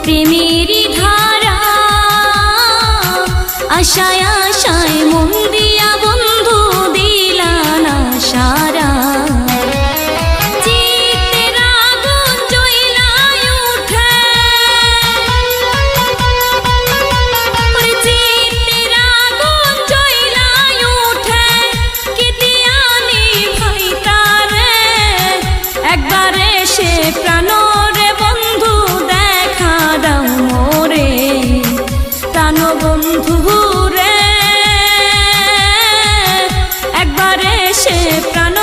প্রেমেরই ধারা। আশায় আশায় মন দিয়া বন্ধু দিলা না সারা। চিত্তের আগুন জ্বইলায় উঠে, চিত্তের আগুন জ্বইলায় উঠে, কি দিয়া নিভাই তারে। একবার এসে প্রাণরে বন্ধু দেখা দাও মোরে, প্রাণ বন্ধু রে। একবার এসে প্রাণ